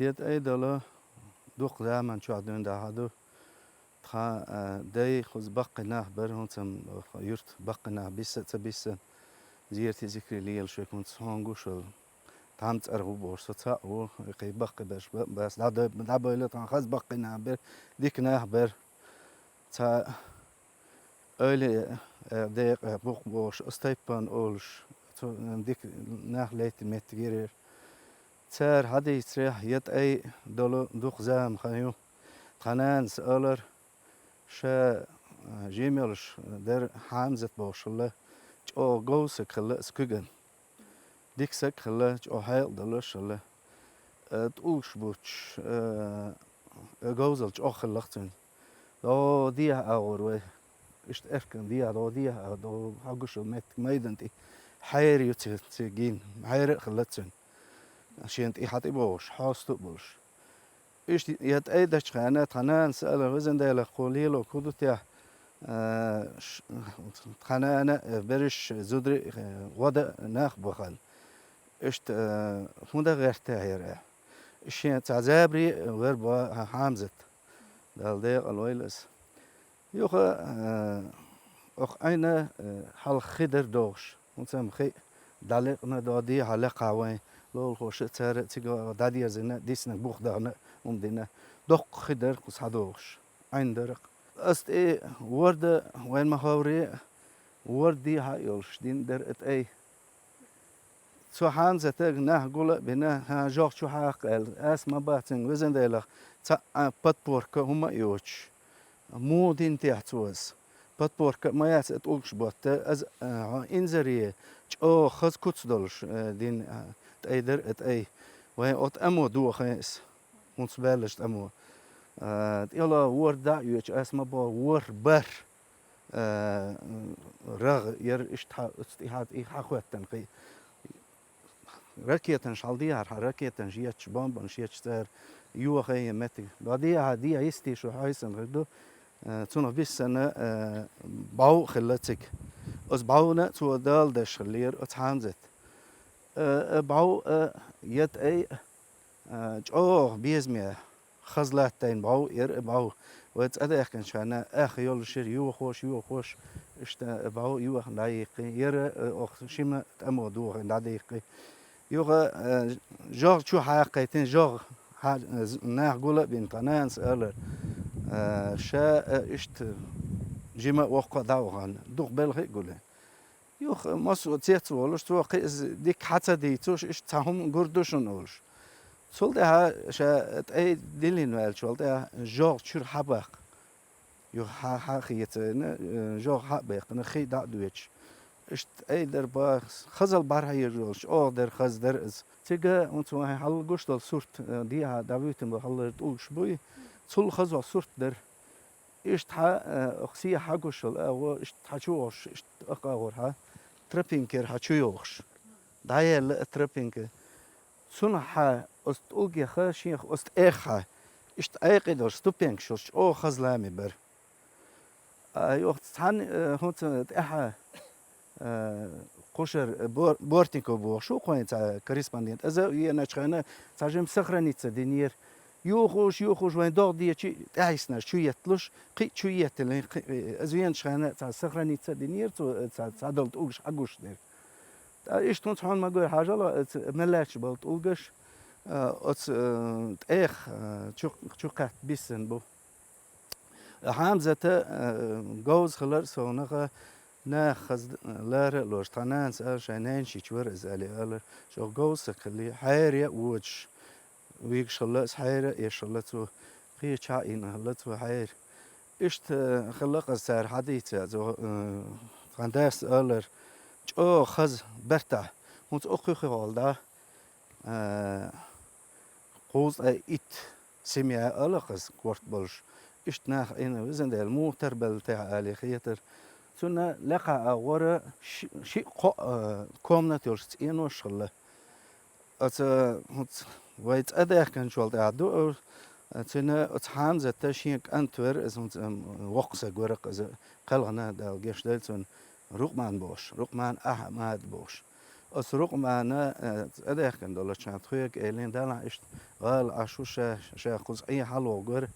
تيت أي دولة دوق زمان شو عدون ده هادو تخا داي خز بقنا بر هون سم يرت بقنا بيس زيرتي ذكري ليل شو كنت هونغو شو تامت أرغب بورس تا و قي بق بس دا بيلو تان خز بقنا بر ديكنا بر تا öyle dek bok boş staypan olş dik nach leit met gerir ter hadi isre yet ay dolu duq zam khayu qanan salar sha jemilsh der hamzet boşla o gose khala skugen dik sak khala o hayl dolu shla tuş buç gozel o khalaqtun do dia awr ist erken dia do hagush met meidanti حير يتسجين حير خلتسن عشان إحاطي بوش حاستو بوش إيش يت أيدش خانان سأل وزن ده لقوليل وكودو تيا خانان برش زودري ودا ناخ بخل إيش هوندا غير تاهير إيش تعذابري غير با حامزت دال ده الويلس يوخا أخ أين حال خدر دوش ونسم خي دالقنا دادي حلقة وين لول خوش تر تيجا دادي زنا ديسنا بوخ دارنا دينا دق خدر قص هدوش عين درق است إيه ورد وين ما هوري وردي هايلش دين در ات أي سو حان زتق نه قول بنا ها جاك شو حق اس ما باتن وزن ديلا تا باتبورك هما يوش مو دين تحتوز باتبورك ما ياس تقولش بات از انزريه او خز كوتس دولش دين تقدر ات اي وين ات امو دو خيس ons بلشت امو يلا وردا يوش اسما با ور بر رغ ير استحاد اي حقوتن قي ركيتن شالديار ركيتن جيتش بامبن شيتش تر يو خي متي دي يستي شو هايسن غدو تون بيسنا باو خلتك از باونا تو دال دش لير اتحامزت باو يت اي جو بيزمي خزلاتين باو ير باو وات اداخ كان شانا اخ يول شير يو خوش اشت باو يو دايقي ير اخ شيما تامو دو دايقي يو جو شو حقيقتين جو ناخ قول بين قنان سألر شا اشت جيما وقع داوغان دوغ بلغي قوله يوخ ماسو تيت ولش تو قيز ديك حتى دي توش اش تاهم قردوشن اولش سول ده شا اي ديلين وال شول ده جور شور حبق يو حقيت جور حبق نخي دا دويتش اشت اي در با خزل بارها يجولش او در خز در از تيجا انتو حل قشتل صورت دي داويتن بحل تقولش بوي سول خزل صورت در إيش أخسية حاجوش أو إيش حشوش إيش أقاورها تربينكر حشوش دايل تربينك سنها أست أوجي خاشيخ أست إخا إيش أيقدر ستوبينك شوش أو خزلامي بر يوخت تحن هونت إحا قشر بورتينكو بور شو قوين تا كريسباندينت إذا ينشخنا تاجم سخرانيت دينير يوخوش وين دور دي شي تعيسنا شو يتلش قي شو يتل ازوين شخانه تاع سخراني تاع دينير تاع دولت اوغش حقوش دير ايش تونت حون ما قول حاجه لا ملاش بولت اوغش ات اخ شو قات بيسن بو حمزه جوز خلر سونغه ناخذ لار لوش تنان سال شنان شي تشور ازالي شو جوز خلي حير وجه ويك شلت حير يشلت قي شاين هلت حير اشت خلق السر حديث زو فانداس ألر جو خز برتا مت أخي خالدا قوز إت سميع ألقز كورت بلش اشت ناخ إن وزن ده المو تربل تاع علي خيتر سنة لقى ورا شيء كومنا تورست إنه شله أت مت ويت أداه كان شغل تعدو تنا أتحام زت شيء أنتور إذا وقصة جورق إذا قلنا ده الجيش دلتون رقمان بوش رقمان أحمد بوش أسرق معنا أده كان دولا شان خويك إلين دانا إشت قال عشوشة شاخوز أي حلو غير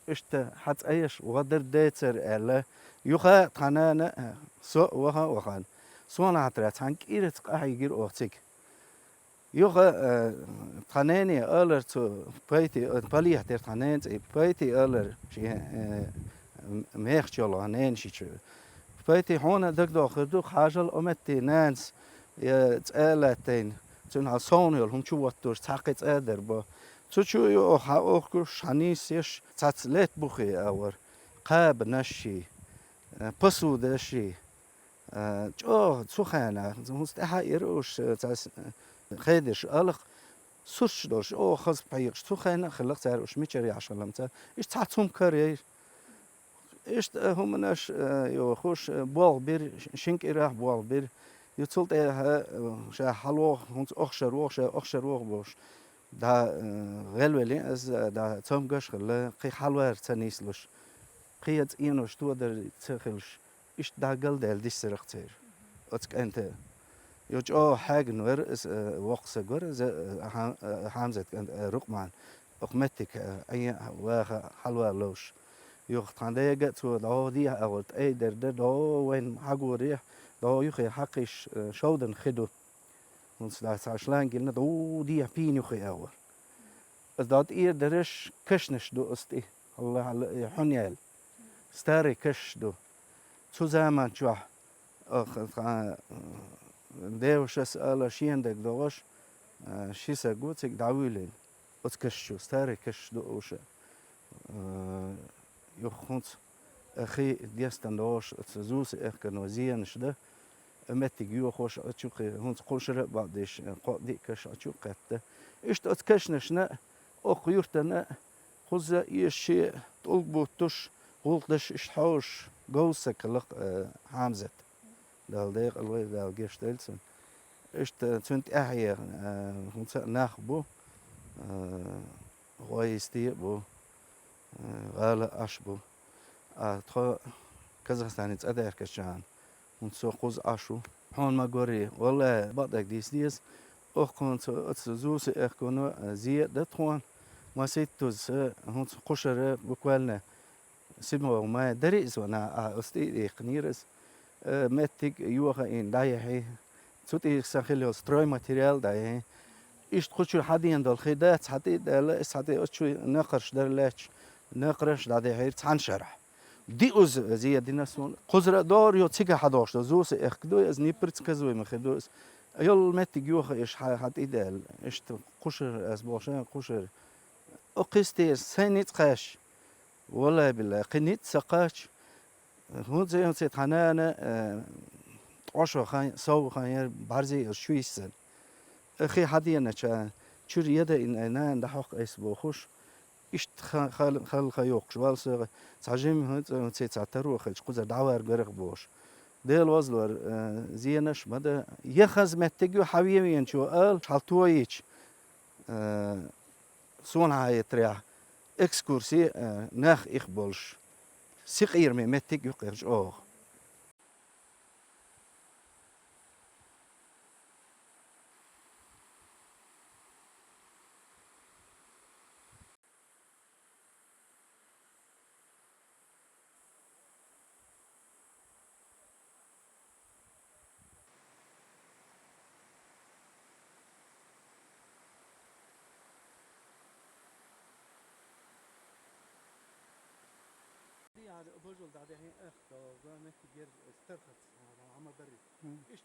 إشت حت أيش وقدر ديتر إلا يخا تنانا سو وها وخان سونا عترات عن كيرت قاعيجير أوتيك يخا تناني ألر تو بيتي باليه تر تنان بيتي ألر شيء ميخ جلو هنين شيء بيتي هون دك داخل دو خجل أمتي نانس تقالتين تون صونيل هم شو وتر تحقق قدر با شو يو حقوق شانيسيش تاتلت بخي أور قاب نشي بسو دشي جو سخانة مستحيل وش تاس خيدش ألق سوش دوش خز بيقش سخانة خلق تعرف وش ميشري عشان لمتا إيش تعتهم كارير إيش هم ناش يو خوش بوال بير شنك إراه بوال بير يتصلت إيها شا حلوه هونت أخشر وخ بوش دا غلولي از دا توم قش خلا قي حلوه تنيسلش قيت إنوش تو در تخلش إيش دا قل دال ديش سرقتير أتك أنت يوج حاجة نور is وقت جور حامزة رقمان أقمتك أي واخ حلوة لوش يوخ تاندي جت ودو دي أولت أي در دو وين حقوري دو يخي حقش شودن خدو ons daar slaan gilna do die pin يخي أول as dat درش كشنش دو استي الله حنيال ستاري كش دو شو زمان جوا ديوش أسأل شين دك دوش شي سقوتك دعويلين أتكشوا ستاري كش دوش يخونت أخي ديستان دوش أتزوس إخكن وزيان شده أمتي جيو خوش أتشوقي هونت قوشرة بعدش قادي كش أتشوقته إشت أتكشنشنا أخ يرتنا خذ يشي طلبوتش قلتش إشحوش جوسك لق حامزة دال ديق الوي دال جيش تلسن إشت تنت أحيا هونت ناخبو غويستي بو غالا أشبو تخو كازاخستان تأدير كشان ونسو قوز أشو هون ما قوري والله بعدك ديس أخ كنت أتزوس أخ كنو زيادة تخوان ما سيتوز هون قشرة بقولنا سيبوا ما دريس وانا أستيقظ قنيرس متك يوها إن دايحي تودي سخيلو ستروي ماتريال دايحي إيش تخشوا حدين دول خدات حدي دل حدي أشوا نقرش درلاتش نقرش دايحي تعنشرح دي أوز زيادة ناسون قزرة دار يو تيجا حداش زوس إخدو از نيبرت كزوي مخدوس يل متك يوها إيش حدي دل إيش قشر از باشن قشر أقستير سنت قاش والله بالله قنيت سقاش هون زي ما سيت حنانا عشرة خان سو خان برزي شويسن أخي حدينا كان شو يدا إن أنا دحق اسمه خوش إيش خال خيوق شوال صغ تعجم هون سيت تعترو خش قزر دعوار غرق بوش ديل وزلور زينش مدى يخز متجو حبيبي شو قال حلتويش سون هاي تريح إكسكورسي ناخ إخبولش سيقير متك يقرج يعني برجل ده هي أخ وقامت تجير استرخت عم بري إيش